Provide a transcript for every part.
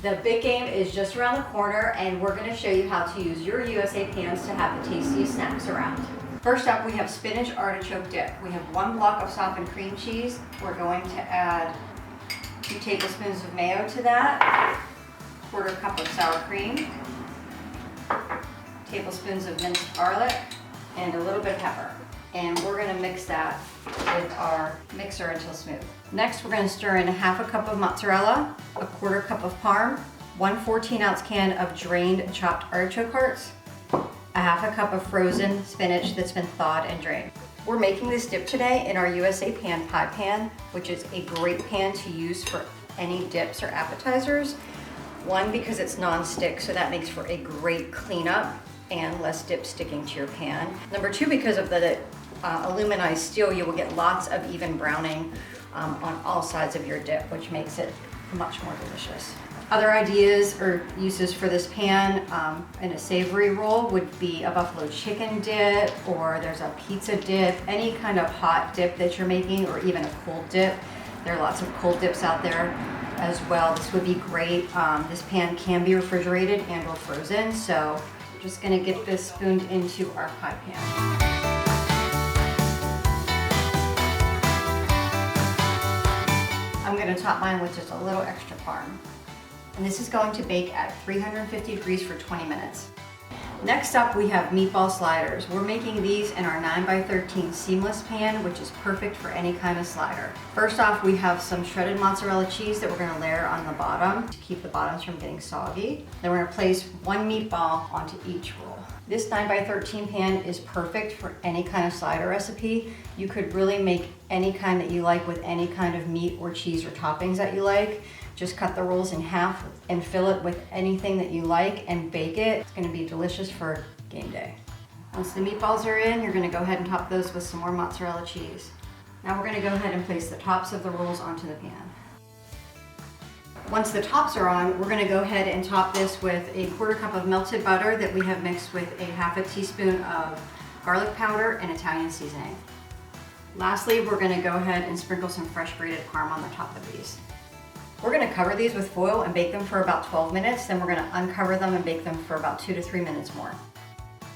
The big game is just around the corner, and we're going to show you how to use your USA pans to have the tastiest snacks around. First up, we have Spinach Artichoke Dip. We have 1 block of softened cream cheese. We're going to add 2 tablespoons of mayo to that, 1/4 cup of sour cream, tablespoons of minced garlic, and a little bit of pepper. And we're going to mix that with our mixer until smooth. Next, we're going to stir in 1/2 cup of mozzarella, 1/4 cup of parm, 1 14-ounce can of drained chopped artichoke hearts, 1/2 cup of frozen spinach that's been thawed and drained. We're making this dip today in our USA Pan pie pan, which is a great pan to use for any dips or appetizers. One, because it's non-stick, so that makes for a great cleanup and less dip sticking to your pan. Number 2, because of the aluminized steel, you will get lots of even browning on all sides of your dip, which makes it much more delicious. Other ideas or uses for this pan in a savory roll would be a buffalo chicken dip, or there's a pizza dip, any kind of hot dip that you're making, or even a cold dip. There are lots of cold dips out there as well. This would be great. This pan can be refrigerated and or frozen, so we're just gonna get this spooned into our pie pan. I'm going to top mine with just a little extra parm. And this is going to bake at 350 degrees for 20 minutes. Next up, we have meatball sliders. We're making these in our 9x13 seamless pan, which is perfect for any kind of slider. First off, we have some shredded mozzarella cheese that we're going to layer on the bottom to keep the bottoms from getting soggy. Then we're going to place 1 meatball onto each roll. This 9x13 pan is perfect for any kind of slider recipe. You could really make any kind that you like with any kind of meat or cheese or toppings that you like. Just cut the rolls in half and fill it with anything that you like and bake it. It's gonna be delicious for game day. Once the meatballs are in, you're gonna go ahead and top those with some more mozzarella cheese. Now we're gonna go ahead and place the tops of the rolls onto the pan. Once the tops are on, we're gonna go ahead and top this with a 1/4 cup of melted butter that we have mixed with a 1/2 teaspoon of garlic powder and Italian seasoning. Lastly, we're gonna go ahead and sprinkle some fresh grated parm on the top of these. We're gonna cover these with foil and bake them for about 12 minutes, then we're gonna uncover them and bake them for about 2 to 3 minutes more.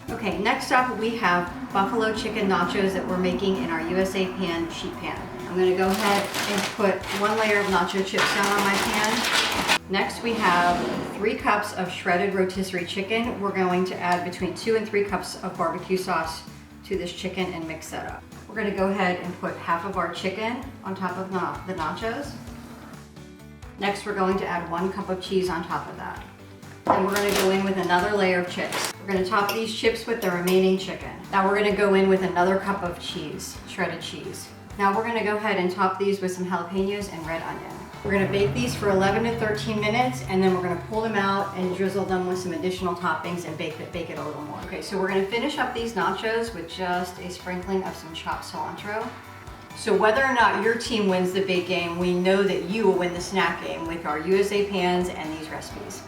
Okay, next up we have buffalo chicken nachos that we're making in our USA Pan sheet pan. I'm gonna go ahead and put 1 layer of nacho chips down on my pan. Next we have 3 cups of shredded rotisserie chicken. We're going to add between 2 and 3 cups of barbecue sauce to this chicken and mix that up. We're gonna go ahead and put half of our chicken on top of the nachos. Next, we're going to add 1 cup of cheese on top of that. Then we're gonna go in with another layer of chips. We're gonna top these chips with the remaining chicken. Now we're gonna go in with another cup of cheese, shredded cheese. Now we're gonna go ahead and top these with some jalapenos and red onion. We're gonna bake these for 11 to 13 minutes, and then we're gonna pull them out and drizzle them with some additional toppings and bake it a little more. Okay, so we're gonna finish up these nachos with just a sprinkling of some chopped cilantro. So whether or not your team wins the big game, we know that you will win the snack game with our USA pans and these recipes.